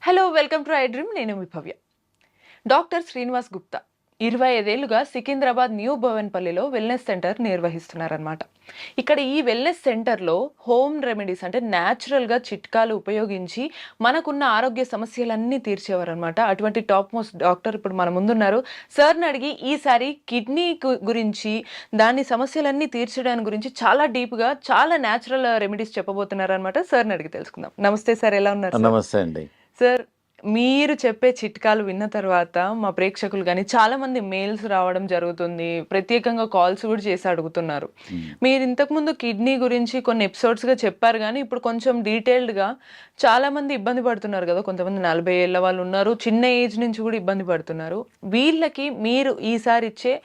Hello, welcome to I dream. నేను మీ భవ్య. Doctor Srinivas Gupta 25 ఏళ్లుగా Secunderabad new భవన్పల్లిలో wellness centre నిర్వహిస్తున్నారనమాట. ఇక్కడ ఈ వెల్నెస్ సెంటర్లో హోమ్ రెమెడీస్ అంటే న్యాచురల్గా చిట్కాలు ఉపయోగించి మనకున్న ఆరోగ్య సమస్యలన్నీ తీర్చేవారనమాట. అటువంటి టాప్ మోస్ట్ డాక్టర్ ఇప్పుడు మన ముందున్నారు. సార్ని అడిగి ఈసారి కిడ్నీ గురించి, దాని సమస్యలన్నీ తీర్చడానికి గురించి చాలా డీప్గా, చాలా న్యాచురల్ రెమెడీస్ చెప్పబోతున్నారు అనమాట. సార్ని అడిగి తెలుసుకుందాం. నమస్తే సార్, ఎలా ఉన్నారు? నమస్తే అండి సార్, మీరు చెప్పే చిట్కాలు విన్న తర్వాత మా ప్రేక్షకులు కానీ చాలా మంది మెయిల్స్ రావడం జరుగుతుంది, ప్రత్యేకంగా కాల్స్ కూడా చేసి అడుగుతున్నారు. మీరు ఇంతకుముందు కిడ్నీ గురించి కొన్ని ఎపిసోడ్స్గా చెప్పారు, కానీ ఇప్పుడు కొంచెం డీటెయిల్డ్గా చాలా మంది ఇబ్బంది పడుతున్నారు కదా. కొంతమంది 40 ఏళ్ళ వాళ్ళు ఉన్నారు, చిన్న ఏజ్ నుంచి కూడా ఇబ్బంది పడుతున్నారు. వీళ్ళకి మీరు ఈసారి ఇచ్చే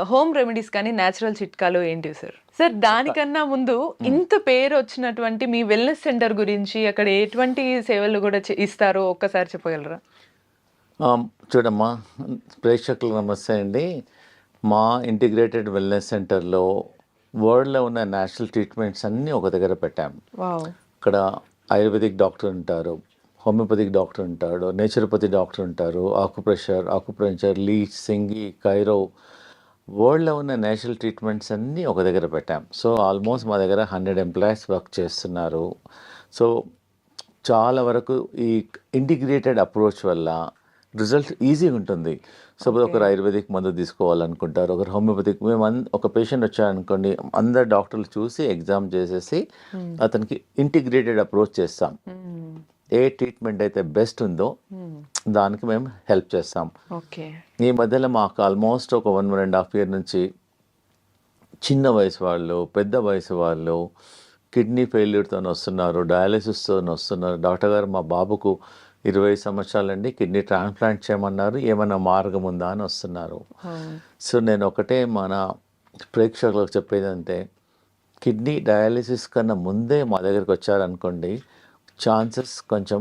హోమ్ రెమెడీస్ కానీ న్యాచురల్ చిట్కాలు ఏంటివి సార్? సార్, దానికన్నా ముందు ఇంత పేరు వచ్చినటువంటి మీ వెల్నెస్ సెంటర్ గురించి, అక్కడ ఎటువంటి సేవలు కూడా ఇస్తారో ఒక్కసారి చెప్పగలరా? చూడమ్మా, ప్రేక్షకులకు నమస్తే అండి. మా ఇంటిగ్రేటెడ్ వెల్నెస్ సెంటర్లో వరల్డ్లో ఉన్న నేషనల్ ట్రీట్మెంట్స్ అన్నీ ఒక దగ్గర పెట్టాము. ఇక్కడ ఆయుర్వేదిక్ డాక్టర్ ఉంటారు, హోమియోపతిక్ డాక్టర్ ఉంటాడు, నేచురోపతి డాక్టర్ ఉంటారు, ఆకుప్రెషర్, లీచ్, సింగి, కైరో, వరల్డ్లో ఉన్న నేషనల్ ట్రీట్మెంట్స్ అన్నీ ఒక దగ్గర పెట్టాం. సో ఆల్మోస్ట్ మా దగ్గర 100 ఎంప్లాయీస్ వర్క్ చేస్తున్నారు. సో చాలా వరకు ఈ ఇంటిగ్రేటెడ్ అప్రోచ్ వల్ల రిజల్ట్ ఈజీగా ఉంటుంది. సపోజ్ ఒకరు ఆయుర్వేదిక్ మందు తీసుకోవాలనుకుంటారు, ఒకరు హోమియోపతిక్. మేము ఒక పేషెంట్ వచ్చారనుకోండి, అందరు డాక్టర్లు చూసి ఎగ్జామ్ చేసేసి అతనికి ఇంటిగ్రేటెడ్ అప్రోచ్ చేస్తాం. ఏ ట్రీట్మెంట్ అయితే బెస్ట్ ఉందో దానికి మేము హెల్ప్ చేస్తాం. ఈ మధ్యలో మాకు ఆల్మోస్ట్ ఒక 1.5 year నుంచి చిన్న వయసు వాళ్ళు, పెద్ద వయసు వాళ్ళు కిడ్నీ ఫెయిల్యూర్తో వస్తున్నారు, డయాలిసిస్తో వస్తున్నారు. డాక్టర్ గారు, మా బాబుకు 20 సంవత్సరాలండి, కిడ్నీ ట్రాన్స్ప్లాంట్ చేయమన్నారు, ఏమైనా మార్గం ఉందా అని వస్తున్నారు. సో నేను ఒకటే మన ప్రేక్షకులకు చెప్పేది అంటే, కిడ్నీ డయాలిసిస్ కన్నా ముందే మా దగ్గరికి వచ్చారనుకోండి, ఛాన్సెస్ కొంచెం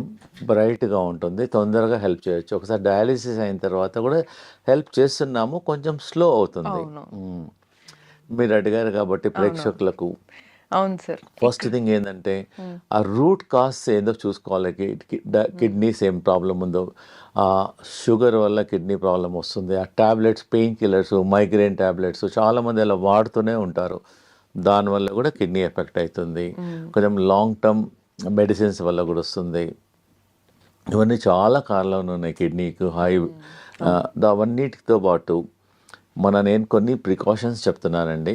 బ్రైట్గా ఉంటుంది, తొందరగా హెల్ప్ చేయొచ్చు. ఒకసారి డయాలిసిస్ అయిన తర్వాత కూడా హెల్ప్ చేస్తున్నాము, కొంచెం స్లో అవుతుంది. మీరు అడిగారు కాబట్టి ప్రేక్షకులకు, అవును సార్, ఫస్ట్ థింగ్ ఏంటంటే ఆ రూట్ కాజ్ ఏందో చూసుకోవాలి. కిడ్నీస్ ఏం ప్రాబ్లం ఉందో, షుగర్ వల్ల కిడ్నీ ప్రాబ్లం వస్తుంది, ఆ tablets, pain killers, migraine tablets చాలామంది అలా వాడుతూనే ఉంటారు, దానివల్ల కూడా కిడ్నీ ఎఫెక్ట్ అవుతుంది. కొంచెం లాంగ్ టర్మ్ మెడిసిన్స్ వల్ల కూడా వస్తుంది. ఇవన్నీ చాలా కారణాలు ఉన్నాయి కిడ్నీకి. అవన్నిటితో పాటు నేను కొన్ని ప్రికాషన్స్ చెప్తున్నానండి,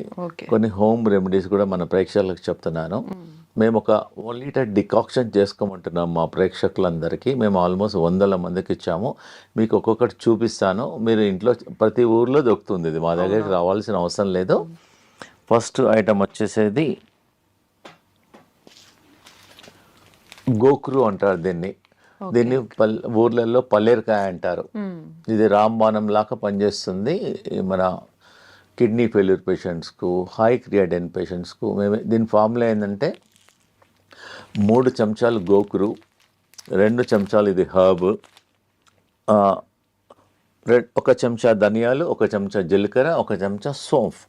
కొన్ని హోమ్ రెమెడీస్ కూడా మన ప్రేక్షకులకు చెప్తున్నాను. మేము ఒక 1 liter డికాక్షన్ చేసుకోమంటున్నాం మా ప్రేక్షకులందరికీ. మేము ఆల్మోస్ట్ 100 మందికి ఇచ్చాము. మీకు ఒక్కొక్కటి చూపిస్తాను, మీరు ఇంట్లో ప్రతి ఊర్లో దొరుకుతుంది, ఇది మా దగ్గరికి రావాల్సిన అవసరం లేదు. ఫస్ట్ ఐటమ్ వచ్చేసేది గోక్రు అంటారు దీన్ని ఊర్లలో పల్లేరుకాయ అంటారు. ఇది రాంబాణం లాగా పనిచేస్తుంది మన కిడ్నీ ఫెయిల్యూర్ పేషెంట్స్కు, హై క్రియాటిన్ పేషెంట్స్కు. దీని ఫార్ములా ఏంటంటే 3 చెంచాలు గోకురు, 2 చెంచాలు ఇది హర్బ్, 1 చెంచా ధనియాలు, 1 చెంచా జీలకర్ర, 1 చెంచా సోంఫ్.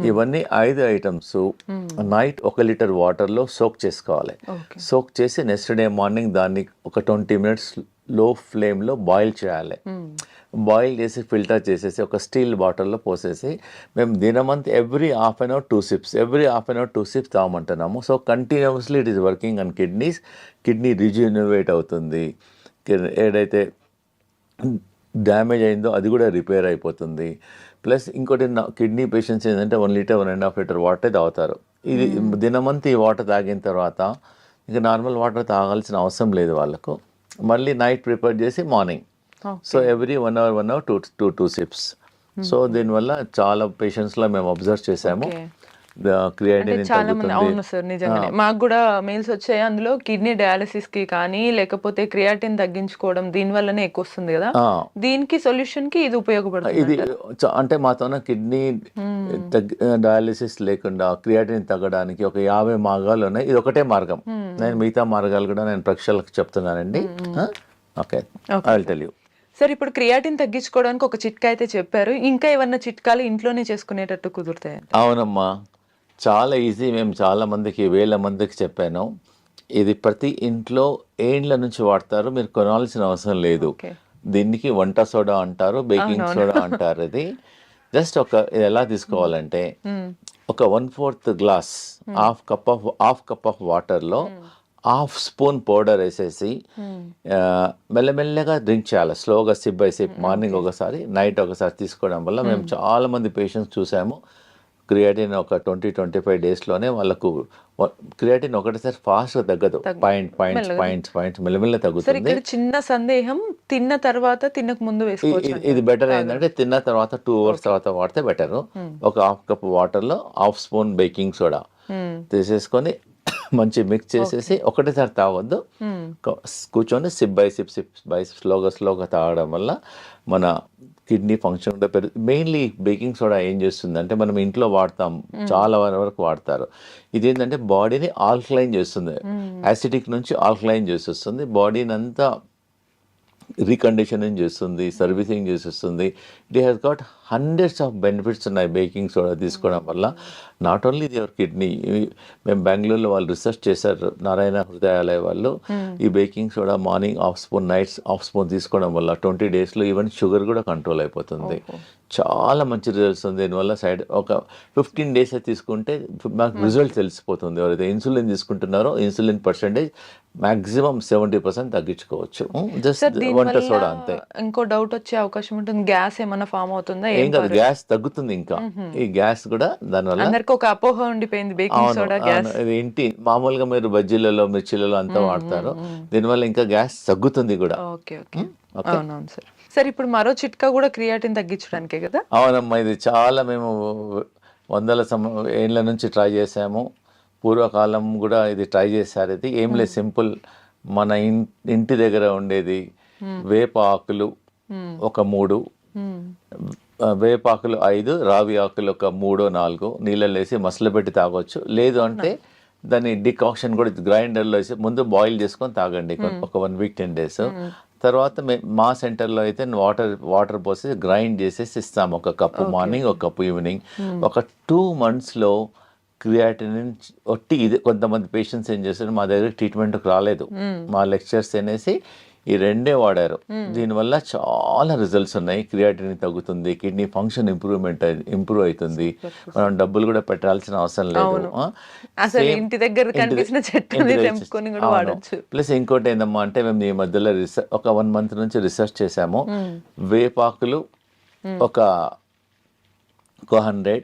ఇవన్నీ 5 ఐటమ్స్ నైట్ 1 liter వాటర్లో సోక్ చేసుకోవాలి. సోక్ చేసి నెక్స్ట్ డే మార్నింగ్ దాన్ని ఒక 20 minutes లో ఫ్లేమ్లో బాయిల్ చేయాలి. బాయిల్ చేసి ఫిల్టర్ చేసేసి ఒక స్టీల్ బాటిల్లో పోసేసి మేము దినమంతా every half an hour 2 sips తాగమంటున్నాము. So continuously it is working on kidneys. Kidney rejuvenate అవుతుంది, ఏదైతే డ్యామేజ్ అయిందో అది కూడా రిపేర్ అయిపోతుంది. ప్లస్ ఇంకోటి, కిడ్నీ పేషెంట్స్ ఏంటంటే 1 liter 1.5 liter వాటర్ తాగుతారు. ఇది దినమంతా ఈ వాటర్ తాగిన తర్వాత ఇంకా నార్మల్ వాటర్ తాగాల్సిన అవసరం లేదు వాళ్ళకు. మళ్ళీ నైట్ ప్రిపేర్ చేసి morning, so every 1 hour 2 sips. So దీనివల్ల చాలా పేషెంట్స్లో మేము అబ్జర్వ్ చేసాము, చాలా మంది. అవును సార్, నిజంగానే మాకు కూడా మెయిల్స్ వచ్చాయి. అందులో కిడ్నీ డయాలిసిస్ కి కానీ, లేకపోతే క్రియాటిన్ తగ్గించుకోవడం దీని వల్లనే ఎక్కువ వస్తుంది కదా, దీనికి సొల్యూషన్ కి ఇది ఉపయోగపడుతుంది. ఇది అంటే మాతో కిడ్నీ డయాలిసిస్ లేకుండా క్రియాటిన్ తగ్గడానికి ఒక 50 మార్గాలు ఉన్నాయి. ఇది ఒకటే మార్గం. నేను మిగతా మార్గాలు కూడా నేను ప్రేక్షకులకు చెప్తున్నానండి. Okay, I will tell you. Sir, ఇప్పుడు క్రియాటిన్ తగ్గించుకోవడానికి ఒక చిట్కా అయితే చెప్పారు, ఇంకా ఏమన్నా చిట్కాలు ఇంట్లోనే చేసుకునేటట్టు కుదురుతాయి? అవునమ్మా, చాలా ఈజీ. మేము చాలా మందికి, వేల మందికి చెప్పాను. ఇది ప్రతి ఇంట్లో ఏండ్ల నుంచి వాడతారు, మీరు కొనాల్సిన అవసరం లేదు. ఓకే. దీనికి వంట సోడా అంటారు, బేకింగ్ సోడా అంటారు. ఇది జస్ట్ ఇది ఎలా తీసుకోవాలంటే ఒక 1/4 గ్లాస్, హాఫ్ కప్ ఆఫ్ వాటర్లో హాఫ్ స్పూన్ పౌడర్ వేసేసి మెల్లమెల్లగా డ్రింక్ చేయాలి, స్లోగా సిప్ బై సిప్. మార్నింగ్ ఒకసారి, నైట్ ఒకసారి తీసుకోవడం వల్ల మేము చాలా మంది పేషెంట్స్ చూసాము. క్రియాటిన్ ఒక 20-25 డేస్లోనే వాళ్ళకు క్రియాటిన్ ఒకటేసారి ఫాస్ట్గా తగ్గదు, పాయింట్స్ మెల్లమెల్ల సార్ తగ్గుతుంది. ఇక్కడ చిన్న సందేహం, తిన్న తర్వాత తినక ముందు వేసుకోవచ్చు. ఇది బెటర్ ఏంటంటే తిన్న తర్వాత 2 అవర్స్ తర్వాత వాడితే బెటర్. ఒక హాఫ్ కప్ వాటర్లో హాఫ్ స్పూన్ బేకింగ్ సోడా తీసేసుకొని మంచి మిక్స్ చేసేసి ఒకటేసారి తాగొద్దు, కూర్చొని సిప్ బై సిప్ స్లోగా తాగడం వల్ల మన కిడ్నీ ఫంక్షన్ కూడా మెయిన్లీ బేకింగ్ సోడా ఏం చేస్తుందంటే, మనం ఇంట్లో వాడతాం, చాలా వరకు వాడతారు. ఇది ఏంటంటే బాడీని ఆల్కలైన్ చేస్తుంది, యాసిడిక్ నుంచి ఆల్కలైన్ చేసేస్తుంది, బాడీని అంతా రీకండిషనింగ్ చేస్తుంది, సర్వీసింగ్ చేసేస్తుంది. It has got hundreds of benefits ఉన్నాయి బేకింగ్ సోడా తీసుకోవడం వల్ల. Not only your kidney. మేము బెంగళూరులో వాళ్ళు రీసెర్చ్ చేశారు, నారాయణ హృదయాలయ వాళ్ళు. ఈ baking soda morning half spoon, nights half spoon తీసుకోవడం వల్ల 20 డేస్లో ఈవెన్ షుగర్ కూడా కంట్రోల్ అయిపోతుంది. చాలా మంచి రిజల్ట్స్ ఉంది దీనివల్ల. ఒక 15 డేస్ తీసుకుంటే మాకు రిజల్ట్ తెలిసిపోతుంది. ఎవరైతే ఇన్సులిన్ తీసుకుంటున్నారో ఇన్సులిన్ పర్సెంటేజ్ మ్యాక్సిమం 70% తగ్గించుకోవచ్చు. జస్ట్ వంట సోడా అంతే. ఇంకో డౌట్ వచ్చే అవకాశం ఉంటుంది, గ్యాస్ ఏమైనా ఫామ్ అవుతుందా? ఏం కాదు, గ్యాస్ తగ్గుతుంది. ఇంకా ఈ గ్యాస్ కూడా దానివల్ల అందరికి ఒక అపోహ ఉండిపోయింది, బేకింగ్ సోడా గ్యాస్. ఇంటి మామూలుగా మీరు బజ్జీలలో, మిర్చిలలో అంతా వాడతారు, దీనివల్ల ఇంకా గ్యాస్ తగ్గుతుంది కూడా. ఓకే ఓకే, అవునవును సార్. సార్ ఇప్పుడు మరో చిట్కా కూడా క్రియాటిన్ తగ్గించడానికే కదా? అవునమ్మా, ఇది చాలా మేము వందల ఏళ్ళ నుంచి ట్రై చేసాము. పూర్వకాలం కూడా ఇది ట్రై చేశారు. ఇది ఏం లేదు, సింపుల్. మన ఇంటి దగ్గర ఉండేది వేప ఆకులు ఒక 3, వేపాకులు 5, రావి ఆకులు ఒక 3-4 నీళ్ళలో వేసి మసలు పెట్టి తాగొచ్చు. లేదు అంటే దాన్ని డికాక్షన్ కూడా గ్రైండర్లో వేసి ముందు బాయిల్ చేసుకొని తాగండి ఒక 1 వీక్ 10 డేస్. తర్వాత మా సెంటర్లో అయితే వాటర్ పోసి గ్రైండ్ చేసేసి ఇస్తాము, ఒక కప్పు మార్నింగ్, ఒక కప్పు ఈవినింగ్. ఒక 2 monthsలో క్రియాటిన్ ఒట్టి ఇది. కొంతమంది పేషెంట్స్ ఏం చేస్తారు, మా దగ్గర ట్రీట్మెంట్కి రాలేదు, మా లెక్చర్స్ అనేసి ఈ 2 వాడారు. దీనివల్ల చాలా రిజల్ట్స్ ఉన్నాయి. క్రియాటిన్ తగ్గుతుంది, కిడ్నీ ఫంక్షన్ ఇంప్రూవ్ అవుతుంది, మనం డబ్బులు కూడా పెట్టాల్సిన అవసరం లేదు. ప్లస్ ఇంకోటి ఏందమ్మా అంటే, మేము ఈ మధ్యలో ఒక 1 month నుంచి రీసెర్చ్ చేసాము. వేపాకులు ఒక 100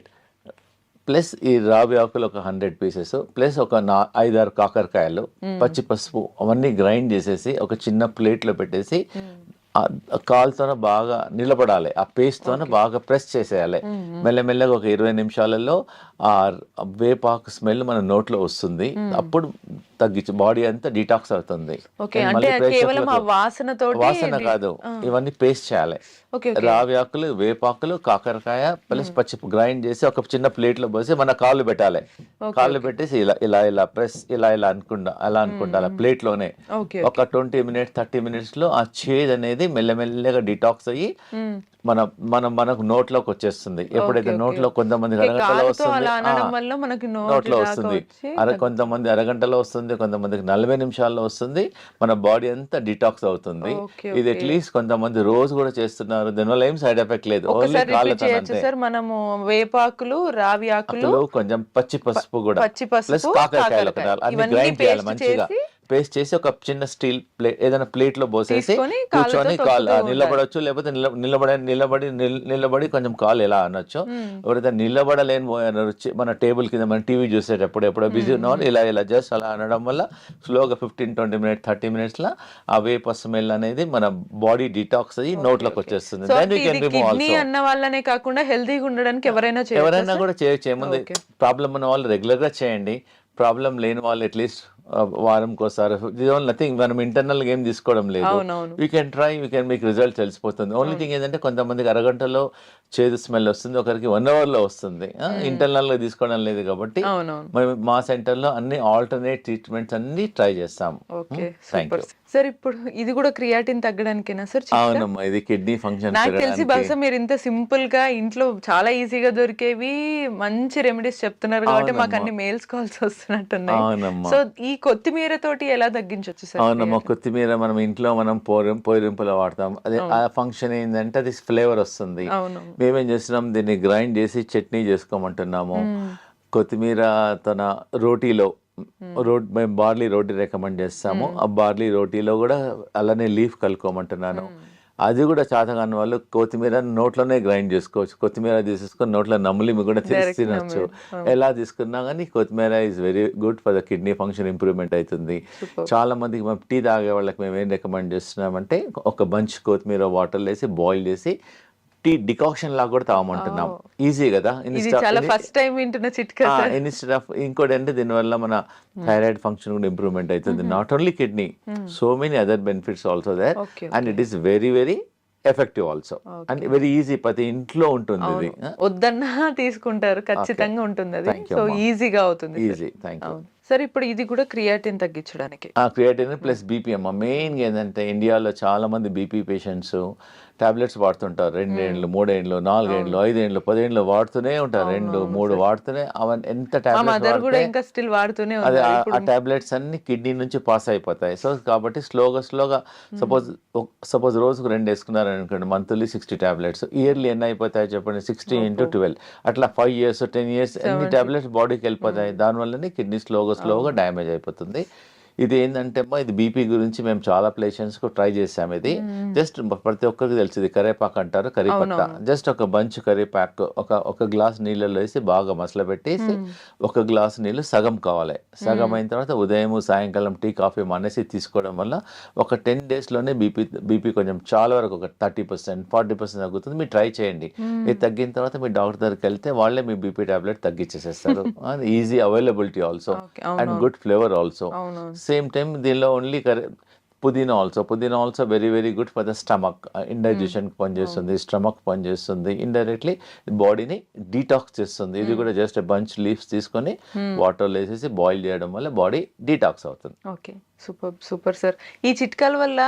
ప్లస్ ఈ రావి ఆకులు ఒక 100 పీసెస్ ప్లస్ ఒక 5-6 కాకరకాయలు, పచ్చి పసుపు అవన్నీ గ్రైండ్ చేసేసి ఒక చిన్న ప్లేట్లో పెట్టేసి కాలుతోనే బాగా నిలబడాలి, ఆ పేస్ట్తోనే బాగా ప్రెస్ చేసేయాలి. మెల్లమెల్లగా ఒక 20 నిమిషాలలో ఆ వేపాకు స్మెల్ మన నోట్లో వస్తుంది. అప్పుడు తగ్గించి బాడీ అంతా డిటాక్స్ అవుతుంది. వాసన కాదు, ఇవన్నీ పేస్ట్ చేయాలి. రావి ఆకులు, వేపాకులు, కాకరకాయ ప్లస్ పచ్చి గ్రైండ్ చేసి ఒక చిన్న ప్లేట్లో పోసి మన కాళ్ళు పెట్టాలి. కాళ్ళు పెట్టేసి ఇలా ప్రెస్ ఇలా అనుకుంటా ప్లేట్లోనే ఒక 20 minutes 30 minutes లో ఆ చేదు అనేది మెల్లమెల్లగా డిటాక్స్ అయ్యి మనకు నోట్లోకి వచ్చేస్తుంది. ఎప్పుడైతే నోట్లో కొంతమంది అరగంటలో వస్తుంది, నోట్లో వస్తుంది, కొంతమంది అరగంటలో వస్తుంది, కొంతమందికి 40 నిమిషాల్లో వస్తుంది. మన బాడీ అంతా డిటాక్స్ అవుతుంది. ఇది అట్లీస్ట్ కొంతమంది రోజు కూడా చేస్తున్నారు, దీనివల్ల ఏం సైడ్ ఎఫెక్ట్ లేదు. ఓన్లీ మనము వేపాకులు, రావి ఆకులు, కొంచెం పచ్చి పసుపు కూడా ప్లస్ కాకరకాయలు అన్ని గ్రైండ్ చేయాలి మంచిగా. పేస్ట్ చేసి ఒక చిన్న స్టీల్ ప్లేట్ ఏదైనా ప్లేట్ లో పోసేసి కూర్చొని కాలు నిలబడొచ్చు, లేకపోతే నిలబడి కొంచెం కాలు ఎలా అనొచ్చు. ఎవరైతే నిలబడలేని మన టేబుల్ కింద మన టీవీ చూసేటప్పుడు ఎప్పుడో బిజీ ఉన్నవాళ్ళు ఇలా జస్ట్ అలా అనడం వల్ల స్లోగా 15-20 minutes 30 minutes లా ఆ వేప స్మెల్ అనేది మన బాడీ డిటాక్స్ అయ్యి నోట్లోకి వచ్చేస్తుంది. అన్న వాళ్ళనే కాకుండా హెల్తీగా ఉండడానికి ఎవరైనా కూడా చేయొచ్చు. ఏముంది, ప్రాబ్లం ఉన్న వాళ్ళు రెగ్యులర్ గా చేయండి, ప్రాబ్లం లేని వాళ్ళు అట్లీస్ట్ వారంకోసారి నథింగ్, మనం ఇంటర్నల్ గా ఏం తీసుకోవడం లేదు. అవునవును. We can try, we can మీకు రిజల్ట్ తెలిసిపోతుంది. ఓన్లీ థింగ్ ఏంటంటే కొంతమందికి అరగంటలో చేదు స్మెల్ వస్తుంది, ఒకరికి 1 hour లో వస్తుంది. ఇంటర్నల్ గా తీసుకోవడం లేదు కాబట్టి అవునవును. మేము మా సెంటర్ లో అన్ని ఆల్టర్నేట్ ట్రీట్మెంట్స్ అన్ని ట్రై చేస్తాం. Okay, thank super you. Sir. ఇప్పుడు ఇది కూడా క్రియాటిన్ తగ్గడానికేనా సార్? అవునమ్మా, ఇది కిడ్నీ ఫంక్షన్ నాకు తెలిసి బహుశా మీరు ఇంత సింపుల్ గా ఇంట్లో చాలా ఈజీగా దొరికేవి మంచి రెమెడీస్ చెప్తున్నారు కాబట్టి మాకు అవునమ్మా. అన్ని మెయిల్స్ కాల్స్ వస్తున్నట్టున్నాయి. అవునమ్మా. సో ఈ కొత్తిమీర తోటి ఎలా తగ్గించవచ్చు సార్? అవునమ్మా, కొత్తిమీర మనం ఇంట్లో మనం పోరింపులో వాడతాం. అదే ఆ ఫంక్షన్ ఏంటంటే అది ఫ్లేవర్ వస్తుంది. అవును. మేమేం చేస్తున్నాం, దీన్ని గ్రైండ్ చేసి చట్నీ చేసుకోమంటున్నాము. కొత్తిమీర తన రోటీలో మేము బార్లీ రోటీ రికమెండ్ చేస్తాము. ఆ బార్లీ రోటీలో కూడా అలానే లీఫ్ కలుపుకోమంటున్నాను. అది కూడా చేతకాని వాళ్ళు కొత్తిమీర నోట్లోనే గ్రైండ్ చేసుకోవచ్చు. కొత్తిమీర తీసేసుకొని నోట్లో నమిలి కూడా తినొచ్చు. ఎలా తీసుకున్నా కానీ కొత్తిమీర is very good for the kidney function, improvement అవుతుంది. చాలా మందికి మేము టీ తాగే వాళ్ళకి మేము ఏం రికమెండ్ చేస్తున్నామంటే ఒక బంచ్ కొత్తిమీర వాటర్ వేసి బాయిల్ చేసి టీ డికాక్షన్ లాగా కూడా తాగమంటున్నాం. ఈజీ కదా. ఇది చాలా ఫస్ట్ టైం వింటున్న చిట్కా సార్. ఇన్స్టెడ్ ఆఫ్ ఇంకోటి అంటే దీనివల్ల మన థైరాయిడ్ ఫంక్షన్ కూడా ఇంప్రూవ్మెంట్ అవుతుంది. Not only kidney, so many other benefits also there, and it is very very effective also and very easy. ప్రతి ఇంట్లో ఉంటుంది ఇది. వద్దన్నా తీసుకుంటారు, ఖచ్చితంగా ఉంటుంది అది. సో ఈజీగా అవుతుంది. ఈజీ. Thank you sir. ఇప్పుడు ఇది కూడా క్రియాటిన్ తగ్గించడానికి. క్రియాటిన్ ప్లస్ బీపీ అమ్మ. మెయిన్గా ఏంటంటే ఇండియాలో చాలా మంది బీపీ పేషెంట్స్ టాబ్లెట్స్ వాడుతుంటారు. 2 ఏళ్ళు 3 ఏళ్ళు 4 ఏళ్ళు 5 ఏళ్ళు 10 ఏళ్ళు వాడుతూనే ఉంటారు. 2 3 వాడుతూనే అవన్నీ ఎంత టాబ్లెట్స్ అదే ఆ టాబ్లెట్స్ అన్ని కిడ్నీ నుంచి పాస్ అయిపోతాయి. సో కాబట్టి స్లోగా సపోజ్ రోజుకు 2 వేసుకున్నారు అనుకోండి, మంత్లీ 60 టాబ్లెట్స్. ఇయర్లీ ఎన్ని అయిపోతాయి చెప్పండి? 60 × 12 అట్లా 5 years 10 years ఎన్ని టాబ్లెట్స్ బాడీకి వెళ్ళిపోతాయి. దానివల్లనే కిడ్నీ స్లోగా డ్యామేజ్ అయిపోతుంది. ఇది ఏంటంటే అమ్మా, ఇది బీపీ గురించి మేము చాలా పేషెంట్స్కు ట్రై చేసాము. ఇది జస్ట్ ప్రతి ఒక్కరికి తెలుసు, ఇది కరేపాకు అంటారు, కరిపత్త. జస్ట్ ఒక బంచ్ కరిపాకు ఒక గ్లాస్ నీళ్ళలో వేసి బాగా మసలబెట్టేసి ఒక గ్లాస్ నీళ్ళు సగం కావాలి. సగం అయిన తర్వాత ఉదయం సాయంకాలం టీ కాఫీ మానేసి తీసుకోవడం వల్ల ఒక 10 daysలోనే బీపీ కొంచెం చాలా వరకు ఒక 30% 40% తగ్గుతుంది. మీరు ట్రై చేయండి. ఇది తగ్గిన తర్వాత మీ డాక్టర్ దగ్గరికి వెళ్తే వాళ్ళే మీ బీపీ టాబ్లెట్ తగ్గించేసేస్తారు. Easy availability also and good flavour also. Same time దీనిలో ఓన్లీ పుదీనా also very very good for the stomach. Indigestion పనిచేస్తుంది, స్టమక్ పనిచేస్తుంది, ఇండైరెక్ట్లీ బాడీని డీటాక్స్ చేస్తుంది. ఇది కూడా జస్ట్ బంచ్ లీవ్స్ తీసుకొని వాటర్లో వేసేసి బాయిల్ చేయడం వల్ల బాడీ డీటాక్స్ అవుతుంది. Okay, super sir. ఈ చిట్కాల వల్ల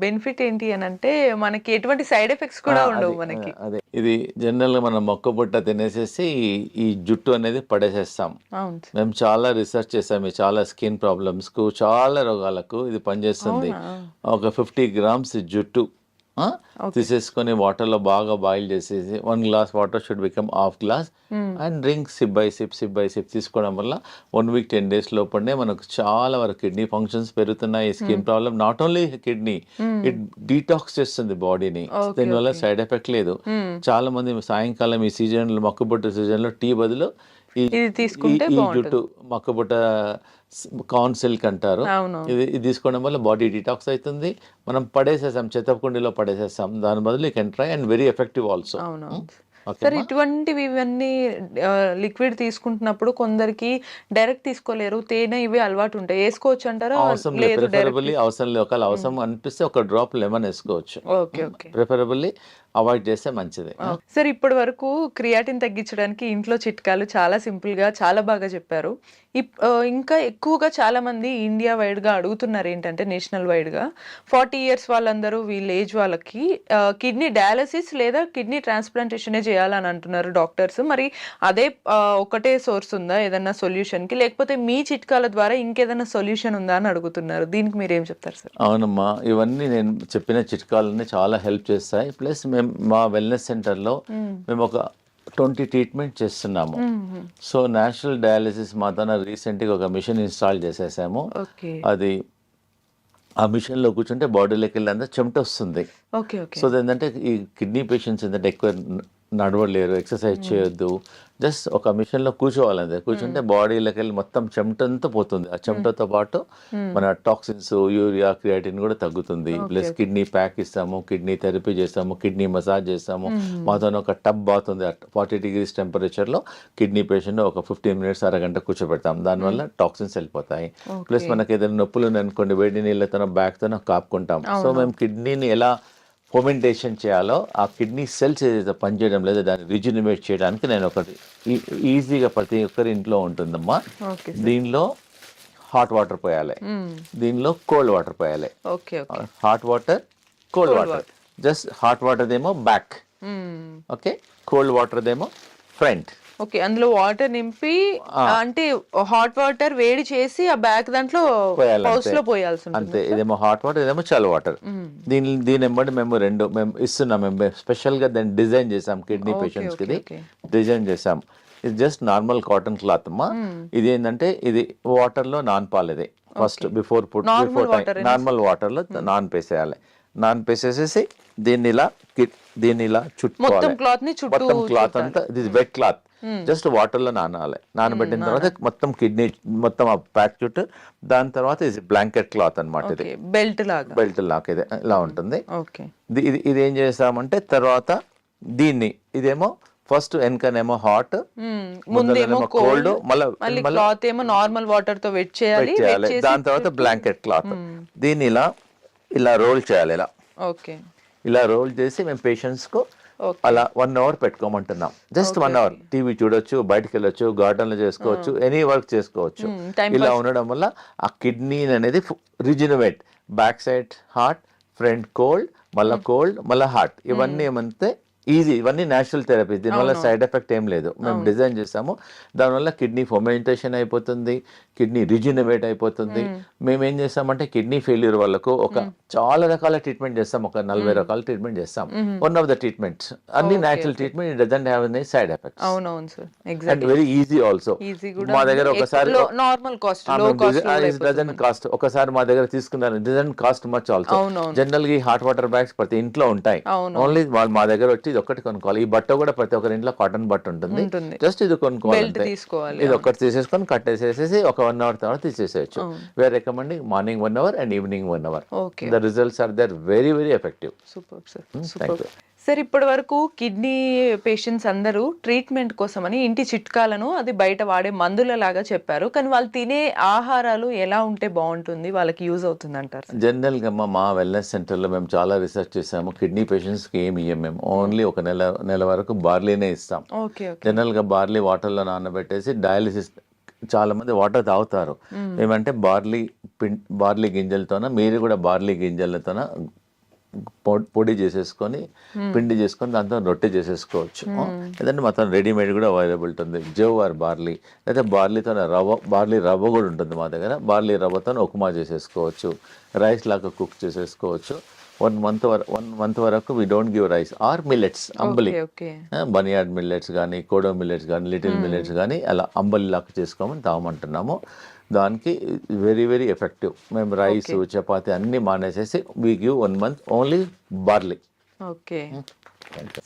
బెనిఫిట్ ఏంటి అని అంటే మనకి ఎటువంటి సైడ్ ఎఫెక్ట్స్ కూడా ఉండవు మనకి. అదే ఇది జనరల్ గా మనం మొక్క బుట్ట తినేసేసి ఈ జుట్టు అనేది పడేసేస్తాం. మేము చాలా రీసెర్చ్ చేసాము. చాలా స్కిన్ ప్రాబ్లమ్స్ కు, చాలా రోగాలకు ఇది పనిచేస్తుంది. ఒక 50 grams జుట్టు తీసేసుకొని వాటర్లో బాగా బాయిల్ చేసేసి 1 glass water should become ½ glass and drink SIP by SIP తీసుకోవడం వల్ల 1 week 10 days లోపలనే మనకు చాలా వరకు కిడ్నీ ఫంక్షన్స్ పెరుగుతున్నాయి. Skin problem not only kidney, it detox చేస్తుంది బాడీని. దీనివల్ల సైడ్ ఎఫెక్ట్ లేదు. చాలా మంది సాయంకాలం ఈ సీజన్ లో మొక్కబుట్ట సీజన్ లో టీ బదులు ఈ జుట్టు మొక్కబుట్ట కార్న్ సిల్క్ అంటారు, ఇది తీసుకోవడం వల్ల బాడీ డిటాక్స్ అవుతుంది. మనం పడేసేసాం, చెత్తకుండీలో పడేసేసాం. దాని బదులు you can try and very effective also. Sir ఇటువంటివి ఇవన్నీ లిక్విడ్ తీసుకుంటున్నప్పుడు కొందరికి డైరెక్ట్ తీసుకోలేరు, తేనె ఇవి అలవాటు ఉంటాయి, వేసుకోవచ్చు అంటారా? అవసరం లేదు, ప్రిఫరబుల్లీ అవసరం లేదు. ఒకవేళ అవసరం అనిపిస్తే ఒక డ్రాప్ లెమన్ వేసుకోవచ్చు. ప్రిఫరబుల్లీ అవాయిడ్ చేస్తే మంచిది. సార్ ఇప్పటి వరకు క్రియాటిన్ తగ్గించడానికి ఇంట్లో చిట్కాలు చాలా సింపుల్ గా చాలా బాగా చెప్పారు. ఇంకా ఎక్కువగా చాలా మంది ఇండియా వైడ్ గా అడుగుతున్నారు ఏంటంటే నేషనల్ వైడ్ గా 40 years వాళ్ళందరూ వీళ్ళ ఏజ్ వాళ్ళకి కిడ్నీ డయాలసిస్ లేదా కిడ్నీ ట్రాన్స్ప్లాంటేషన్ చేయాలని అంటున్నారు డాక్టర్స్. మరి అదే ఒకటే సోర్స్ ఉందా ఏదన్నా సొల్యూషన్ కి, లేకపోతే మీ చిట్కాల ద్వారా ఇంకేదైనా సొల్యూషన్ ఉందా అని అడుగుతున్నారు. దీనికి మీరు ఏం చెప్తారు సార్? అవునమ్మా, ఇవన్నీ నేను చెప్పిన చిట్కాలన్నీ చాలా హెల్ప్ చేస్తాయి. ప్లస్ మేము మా వెల్నెస్ సెంటర్లో మేము ఒక 20 ట్రీట్మెంట్ చేస్తున్నాము. సో నేషనల్ డయాలసిస్ మా తన రీసెంట్గా ఒక మిషన్ ఇన్స్టాల్ చేసేసాము. అది ఆ మిషన్లో కూర్చుంటే బాడీలోకి వెళ్ళి అంతా చెమట వస్తుంది. సో ఏంటంటే ఈ కిడ్నీ పేషెంట్స్ ఏంటంటే ఎక్కువ నడవలేరు, ఎక్సర్సైజ్ చేయొద్దు, జస్ట్ ఒక మిషన్లో కూర్చోవాలంటే కూర్చుంటే బాడీలోకి వెళ్ళి మొత్తం చెమటంతా పోతుంది. ఆ చెమటతో పాటు మన టాక్సిన్స్, యూరియా, క్రియాటిన్ కూడా తగ్గుతుంది. ప్లస్ కిడ్నీ ప్యాక్ ఇస్తాము, కిడ్నీ థెరపీ చేస్తాము, కిడ్నీ మసాజ్ చేస్తాము. మాతో ఒక టబ్ బాత్ ఉంది, 40 degrees టెంపరేచర్లో కిడ్నీ పేషెంట్ ఒక 15 minutes అరగంట కూర్చోబెడతాం. దానివల్ల టాక్సిన్స్ వెళ్ళిపోతాయి. ప్లస్ మనకి ఏదైనా నొప్పులు అనుకోండి, వేడి నీళ్ళతో బ్యాక్తో కాపుకుంటాం. సో మేము కిడ్నీని ఎలా ఫర్మెంటేషన్ చేయాలో, ఆ కిడ్నీ సెల్స్ ఏదైతే పనిచేయడం లేదో దాన్ని రిజ్యూనివేట్ చేయడానికి నేను ఒకటి ఈజీగా ప్రతి ఒక్కరి ఇంట్లో ఉంటుందమ్మా. దీనిలో హాట్ వాటర్ పోయాలి, దీనిలో కోల్డ్ వాటర్ పోయాలి. Hot water, cold water. Just hot water ఏమో బ్యాక్, ఓకే, కోల్డ్ వాటర్ ఏమో ఫ్రంట్. ఓకే, అందులో వాటర్ నింపి అంటే హాట్ వాటర్ వేడి చేసి ఆ బ్యాక్ దాంట్లో పౌచ్ లో పోయాల్సి ఉంటుంది. అంతే, ఇదేమో హాట్ వాటర్, ఇదేమో చల్ వాటర్. దీని ఎంబడి మేము ఇస్తున్నాం. మేము స్పెషల్ గా దాన్ని డిజైన్ చేసాం కిడ్నీ పేషెంట్స్ కి. డిజైన్ చేసాం. ఇది జస్ట్ నార్మల్ కాటన్ క్లాత్ అమ్మా. ఇది ఏంటంటే ఇది వాటర్ లో నానపాలి. ఇది ఫస్ట్ బిఫోర్ నార్మల్ వాటర్ లో నానపేసేయాలి. నానపేసేసేసి దీన్ని ఇలా చుట్టుకోవాలి. మొత్తం క్లాత్ అంతా, ఇది వెట్ క్లాత్, జస్ట్ వాటర్ లో నానాలి. నానబెట్టిన తర్వాత మొత్తం కిడ్నీ మొత్తం ఆ ప్యాక్ చుట్టూ. దాని తర్వాత ఇది బ్లాంకెట్ క్లాత్ అనమాట. ఇది బెల్ట్ లాగా ఇది ఇలా ఉంటుంది. ఇది ఏం చేస్తామంటే తర్వాత దీన్ని, ఇదేమో ఫస్ట్ వెనకనేమో హాట్, ముందేమో కోల్డ్, మళ్ళీ క్లాత్ ఏమో నార్మల్ వాటర్ తో వెట్ చేయాలి. దాని తర్వాత బ్లాంకెట్ క్లాత్. దీన్ని ఇలా రోల్ చేయాలి. ఇలా రోల్ చేసి మేము పేషెంట్స్ కు అలా 1 hour పెట్టుకోమంటున్నాం. జస్ట్ 1 hour టీవీ చూడొచ్చు, బయటకు వెళ్ళొచ్చు, గార్డెన్ లో చేసుకోవచ్చు, ఎనీ వర్క్ చేసుకోవచ్చు. ఇలా ఉండడం వల్ల ఆ కిడ్నీ అనేది rejuvenate, back side hot, front cold, మళ్ళా హాట్. ఇవన్నీ ఏమంటే ఈజీ, ఇవన్నీ న్యాచురల్ థెరపీ. దీనివల్ల సైడ్ ఎఫెక్ట్ ఏం లేదు. మేము డిజైన్ చేసాము. దానివల్ల కిడ్నీ ఫర్మెంటేషన్ అయిపోతుంది, కిడ్నీ రిజినవేట్ అయిపోతుంది. మేము ఏం చేస్తామంటే కిడ్నీ ఫెయిల్యూర్ వాళ్ళకు చాలా రకాల ట్రీట్మెంట్ చేస్తాం. ఒక 40 రకాల ట్రీట్మెంట్ చేస్తాం. వన్ ఆఫ్ ద ట్రీట్మెంట్స్ అన్ని natural treatment. It doesn't have any side effects. And very easy also. మా దగ్గర ఒకసారి డజన్ కాస్ట్, ఒకసారి మా దగ్గర తీసుకున్నారు, doesn't cost much also. General గా హాట్ వాటర్ బ్యాగ్స్ ప్రతి ఇంట్లో ఉంటాయి. ఓన్లీ వాళ్ళు మా దగ్గర వచ్చి ఇది ఒక్కటి కొనుక్కోవాలి. ఈ బట్ట కూడా ప్రతి ఒక్కరి ఇంట్లో కాటన్ బట్ట ఉంటుంది. జస్ట్ ఇది కొనుక్కోవాలి. ఇది ఒక్కటి తీసేసుకొని కట్టేసేసి ఒక 1 hour తర్వాత తీసేసేయచ్చు. We are recommending morning 1 hour and evening 1 hour. The results are there very very effective. Super sir. Sir, ఇప్పటి వరకు కిడ్నీ పేషెంట్స్ అందరూ ట్రీట్మెంట్ కోసమని ఇంటి చిట్కాలను, అది బయట వాడే మందుల లాగా చెప్పారు. కానీ వాళ్ళు తినే ఆహారాలు ఎలా ఉంటే బాగుంటుంది, వాళ్ళకి యూజ్ అవుతుంది అంటారు? జనరల్గా మా వెల్నెస్ సెంటర్లో మేము చాలా రీసెర్చ్ చేసాము. కిడ్నీ పేషెంట్స్కి ఏమి ఇయ్యం మేము. ఓన్లీ ఒక నెల వరకు బార్లీనే ఇస్తాం. జనరల్గా బార్లీ వాటర్లో నానబెట్టేసి డయాలిసిస్, చాలా మంది వాటర్ తాగుతారు. ఏమంటే బార్లీ గింజలతోన, మీరు కూడా బార్లీ గింజలతోన పొడి చేసేసుకొని, పిండి చేసుకొని దాంతో రొట్టె చేసేసుకోవచ్చు. లేదంటే మొత్తం రెడీమేడ్ కూడా అవైలబుల్ ఉంటుంది. జవ్ ఆర్ బార్లీ, లేదా బార్లీతో బార్లీ రవ్వ కూడా ఉంటుంది మా దగ్గర. బార్లీ రవ్వతో ఉప్మా చేసేసుకోవచ్చు, రైస్ లాగా కుక్ చేసేసుకోవచ్చు. 1 month వరకు we don't give rice or millets, అంబలి, బనియాడ్ మిల్లెట్స్ కానీ, కోడో మిల్లెట్స్ కానీ, లిటిల్ మిల్లెట్స్ కానీ అలా అంబలి లాగా చేసుకోమని తాగమంటున్నాము. దానికి వెరీ వెరీ ఎఫెక్టివ్. మేము రైస్, చపాతి అన్ని మానేసేసి we give 1 month only barley.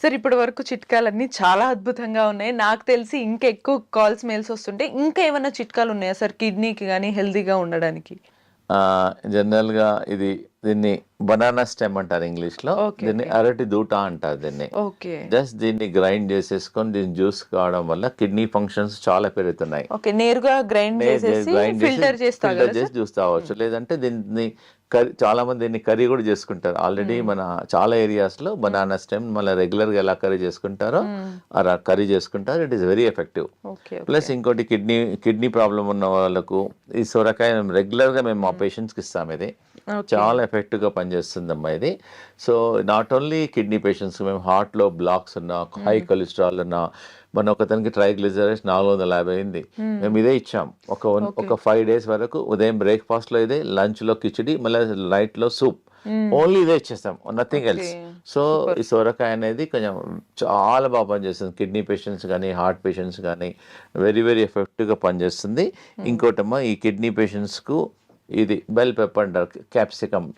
Sir, ఇప్పటి వరకు చిట్కాలన్నీ చాలా అద్భుతంగా ఉన్నాయి. నాకు తెలిసి ఇంకా ఎక్కువ కాల్స్, మెయిల్స్ వస్తుంటే ఇంకా ఏమైనా చిట్కాలు ఉన్నాయా సార్ కిడ్నీకి కానీ హెల్తీగా ఉండడానికి? జనరల్గా దీన్ని బనానా స్టెమ్ అంటారు ఇంగ్లీష్ లో. దీన్ని అరటి దూట అంటారు దీన్ని. జస్ట్ దీన్ని గ్రైండ్ చేసేసుకొని దీన్ని జ్యూస్ కావడం వల్ల కిడ్నీ ఫంక్షన్స్ చాలా పెరుగుతున్నాయి. నేరుగా గ్రైండ్ ఫిల్టర్ చేసి జ్యూస్ తాగవచ్చు. లేదంటే దీన్ని చాలా మంది దీన్ని కర్రీ కూడా చేసుకుంటారు. ఆల్రెడీ మన చాలా ఏరియాస్ లో బనానా స్టెమ్ మళ్ళీ రెగ్యులర్ గా ఎలా కర్రీ చేసుకుంటారో అలా కర్రీ చేసుకుంటారు. It is very effective. Plus ఇంకోటి కిడ్నీ ప్రాబ్లం ఉన్న వాళ్ళకు ఈ సొరకాయ రెగ్యులర్ గా మేము మా పేషెంట్స్ కి ఇస్తాం. ఇది చాలా ఎఫెక్టివ్ గా పనిచేస్తుందమ్మా ఇది. So not only kidney patients, మేము హార్ట్ లో బ్లాక్స్ ఉన్నా, హై కొలెస్ట్రాల్ ఉన్నా, మన ఒకతనికి ట్రైగ్లిజరైడ్స్ 450 అయింది. మేము ఇదే ఇచ్చాం ఒక 5 days వరకు. ఉదయం బ్రేక్ఫాస్ట్ లో ఇదే, లంచ్ లో కిచిడి, మళ్ళీ నైట్ లో సూప్, ఓన్లీ ఇదే ఇచ్చేస్తాం, నథింగ్ ఎల్స్. సో ఈ సొరకాయ అనేది కొంచెం చాలా బాగా పనిచేస్తుంది కిడ్నీ పేషెంట్స్ కానీ, హార్ట్ పేషెంట్స్ కానీ. వెరీ వెరీ ఎఫెక్టివ్గా పనిచేస్తుంది. ఇంకోటమ్మా, ఈ కిడ్నీ పేషెంట్స్కు ఇది బెల్ పెప్పర్ అంటారు, క్యాప్సికమ్,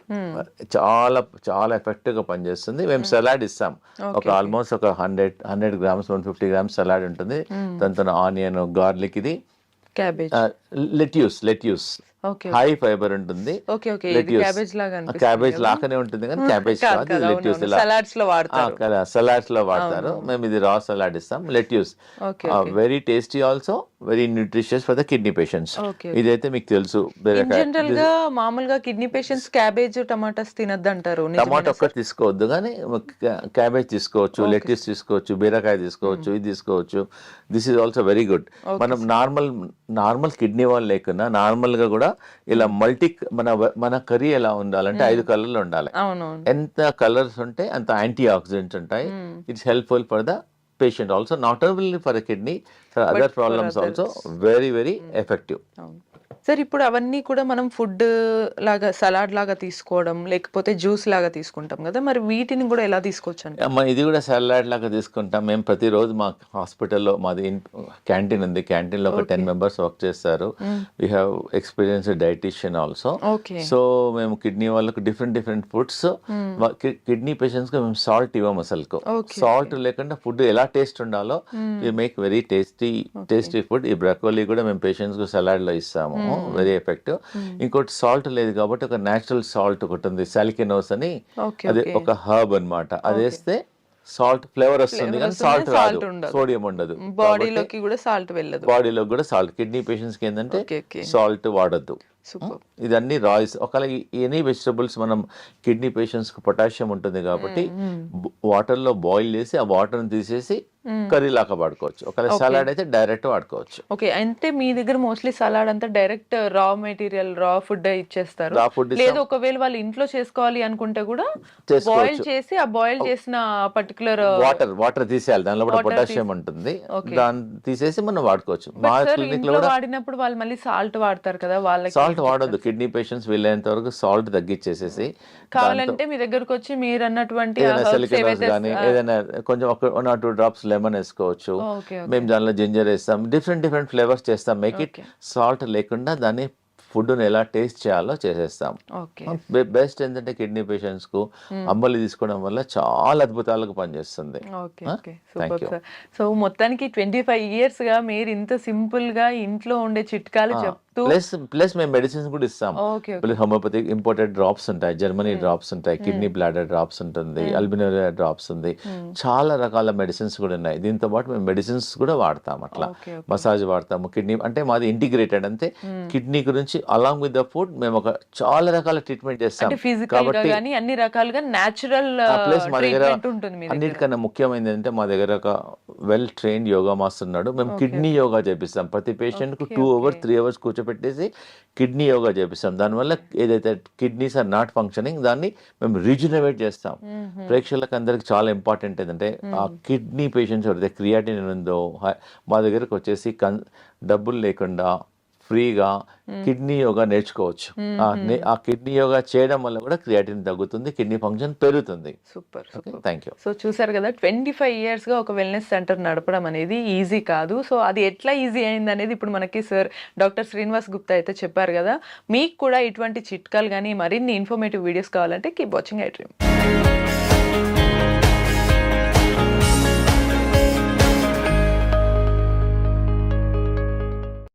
చాలా చాలా ఎఫెక్టివ్గా పనిచేస్తుంది. మేము సలాడ్ ఇస్తాం, ఒక ఆల్మోస్ట్ ఒక 100 గ్రామ్స్ 150 గ్రామ్స్ సలాడ్ ఉంటుంది. దాంతో ఆనియన్, గార్లిక్, ఇది క్యాబేజ్, లెట్యూస్ హై ఫైబర్ ఉంటుంది. క్యాబేజ్ లాగానే ఉంటుంది కానీ క్యాబేజ్ కాదు, లెట్యూస్ సలాడ్స్ లో వాడతారు. మేము ఇది రా సలాడ్ ఇస్తాం. Lettuce very tasty, also very nutritious for the kidney patients. ఇదైతే మీకు తెలుసు. జనరల్ గా మామూలుగా కిడ్నీ పేషెంట్స్ క్యాబేజ్, టమాటాస్ తినద్దు అంటారు. టమాటా ఒక్కటి తీసుకోవద్దు కానీ క్యాబేజ్ తీసుకోవచ్చు, లెట్యూస్ తీసుకోవచ్చు, బీరకాయ తీసుకోవచ్చు, ఇది తీసుకోవచ్చు. This is also very good. మనం నార్మల్ కిడ్నీ వాళ్ళు లేకున్నా నార్మల్ గా కూడా ఇలా మన కర్రీ ఎలా ఉండాలంటే 5 కలర్లు ఉండాలి. ఎంత కలర్స్ ఉంటే అంత యాంటీ ఆక్సిడెంట్స్ ఉంటాయి. It's helpful for the patient also, not only for a kidney, for other problems also very very effective. Sir ఇప్పుడు అవన్నీ కూడా మనం ఫుడ్ లాగా సలాడ్ లాగా తీసుకోవడం లేకపోతే జ్యూస్ లాగా తీసుకుంటాం కదా, మరి వీటిని కూడా ఎలా తీసుకోవచ్చు అంటే? ఇది కూడా సలాడ్ లాగా తీసుకుంటాం. మేము ప్రతిరోజు మా హాస్పిటల్లో, మాది క్యాంటీన్ ఉంది, క్యాంటీన్ లో ఒక 10 members వర్క్ చేస్తారు. We have experience dietitian also. So మేము కిడ్నీ వాళ్ళకు డిఫరెంట్ ఫుడ్స్, కిడ్నీ పేషెంట్స్ కి మేము సాల్ట్ ఇవ్వము అసలు. సాల్ట్ లేకుండా ఫుడ్ ఎలా టేస్ట్ ఉండాలో we make very tasty food. ఈ బ్రకోలీ కూడా మేము పేషెంట్స్ కు సలాడ్ లో ఇస్తాము, వెరీ ఎఫెక్టివ్. ఇంకోటి సాల్ట్ లేదు కాబట్టి ఒక నేచురల్ సాల్ట్ ఒకటి ఉంది, సాలికినోస్ అని, అది ఒక హర్బ్ అన్నమాట. అది వేస్తే సాల్ట్ ఫ్లేవర్ వస్తుంది కానీ సాల్ట్ రాదు, సోడియం ఉండదు, బాడీలోకి కూడా సాల్ట్ వెళ్ళదు. బాడీలో కూడా సాల్ట్, కిడ్నీ పేషెంట్స్ కి ఏంటంటే సాల్ట్ వాడద్దు. ఇదన్నీ రాయిస్. ఒకవేళ ఎనీ వెజిటబుల్స్ మనం కిడ్నీ పేషెంట్స్ కు పొటాషియం ఉంటుంది కాబట్టి వాటర్ లో బాయిల్ చేసి ఆ వాటర్ ని తీసేసి కర్రీ లాగా వాడుకోవచ్చు. ఒకవేళ సలాడ్ అయితే డైరెక్ట్ వాడుకోవచ్చు. ఓకే, అంటే మీ దగ్గర మోస్ట్లీ సలాడ్ అంతా డైరెక్ట్ రా మెటీరియల్, రా ఫుడ్ ఇచ్చేస్తారు. లేదు ఒకవేళ వాళ్ళు ఇంట్లో చేసుకోవాలి అనుకుంటే కూడా బాయిల్ చేసి ఆ బాయిల్ చేసిన పర్టికులర్ వాటర్ తీసేయాలి, దానిలో కూడా పొటాషియం ఉంటుంది, దాన్ని తీసేసి మనం వాడుకోవచ్చు. మా క్లినిక్ లో వాడినప్పుడు వాళ్ళు మళ్ళీ సాల్ట్ వాడతారు కదా, వాళ్ళకి సాల్ట్ వాడద్దు. కిడ్నీ పేషెంట్స్ వీలైనంత వరకు సాల్ట్ తగ్గించేసేసి, కావాలంటే మీ దగ్గరకు వచ్చి మీరు అన్నటువంటి కానీ ఏదైనా కొంచెం 1 or 2 drops లెమన్ వేసుకోవచ్చు. మేము దానిలో జింజర్ వేస్తాం, డిఫరెంట్ ఫ్లేవర్స్ చేస్తాం. మేక్ ఇట్ సాల్ట్ లేకుండా దాన్ని ఫుడ్ ఎలా టేస్ట్ చేయాలో చేసేస్తాం. బెస్ట్ ఏంటంటే కిడ్నీ పేషెంట్స్ కు అంబలి తీసుకోవడం వల్ల చాలా అద్భుతాలకు పనిచేస్తుంది. సో మొత్తానికి 25 years గా మీరు ఇంత సింపుల్ గా ఇంట్లో ఉండే చిట్కాలు చెప్తూ, ప్లస్ మేము మెడిసిన్స్ కూడా ఇస్తాం. హోమియోపతిక్ ఇంపోర్టెడ్ డ్రాప్స్ ఉంటాయి, జర్మనీ డ్రాప్స్ ఉంటాయి, కిడ్నీ బ్లాడర్ డ్రాప్స్ ఉంటుంది, అల్బినోరియా డ్రాప్స్ ఉంది, చాలా రకాల మెడిసిన్స్ కూడా ఉన్నాయి. దీంతో పాటు మేము మెడిసిన్స్ కూడా వాడతాం. అట్లా మసాజ్ వాడతాము. కిడ్నీ అంటే మాది ఇంటిగ్రేటెడ్, అంతే కిడ్నీ గురించి అలాంగ్ విత్ ద ఫుడ్ మేము ఒక చాలా రకాల ట్రీట్మెంట్ చేస్తాం. కాబట్టి అన్ని రకాలుగా నేచురల్ ప్లస్ మా దగ్గర అన్నిటికన్నా ముఖ్యమైనది ఏంటంటే మా దగ్గర ఒక వెల్ ట్రైన్డ్ యోగా మాస్టర్ ఉన్నాడు. మేము కిడ్నీ యోగా చేపిస్తాం. ప్రతి పేషెంట్ కు 2 hours 3 hours కూర్చోపెట్టేసి కిడ్నీ యోగా చేపిస్తాం. దానివల్ల ఏదైతే కిడ్నీస్ ఆర్ నాట్ ఫంక్షనింగ్ దాన్ని మేము రీజనరేట్ చేస్తాం. ప్రేక్షకులకు అందరికి చాలా ఇంపార్టెంట్ ఏంటంటే ఆ కిడ్నీ పేషెంట్స్ ఎవరైతే క్రియాటిన్ ఉందో మా దగ్గరకు వచ్చేసి డబ్బులు లేకుండా ఫ్రీగా కిడ్నీ యోగా నేర్చుకోవచ్చు. ఆ కిడ్నీ యోగా చేయడం వల్ల కూడా క్రియాటిన్ తగ్గుతుంది, కిడ్నీ ఫంక్షన్ పెరుగుతుంది. Super, thank you. సో చూసారు కదా, 25 years గా ఒక వెల్నెస్ సెంటర్ నడపడం అనేది ఈజీ కాదు. సో అది ఎట్లా ఈజీ అయింది అనేది ఇప్పుడు మనకి సార్ డాక్టర్ శ్రీనివాస్ గుప్తా అయితే చెప్పారు కదా. మీకు కూడా ఇటువంటి చిట్కాలు కానీ మరిన్ని ఇన్ఫర్మేటివ్ వీడియోస్ కావాలంటే కీప్ వాచింగ్ ఐ డ్రీమ్.